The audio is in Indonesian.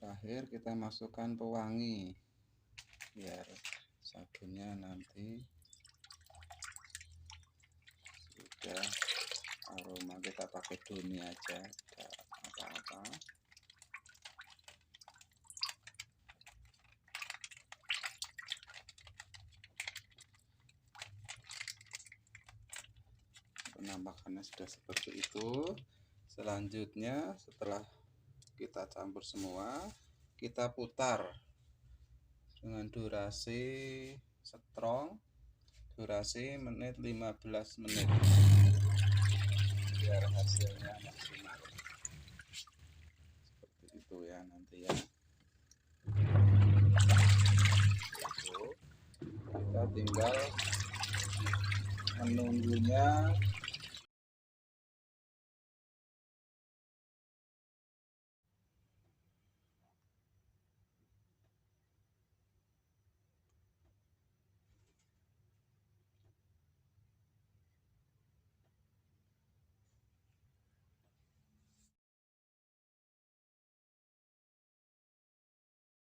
Terakhir kita masukkan pewangi biar sabunnya nanti sudah aroma. Kita pakai doni aja, tidak apa-apa. Penampakannya sudah seperti itu. Selanjutnya setelah kita campur semua, kita putar dengan durasi strong, durasi 15 menit biar hasilnya maksimal. Seperti itu ya nanti ya. Itu kita tinggal menunggunya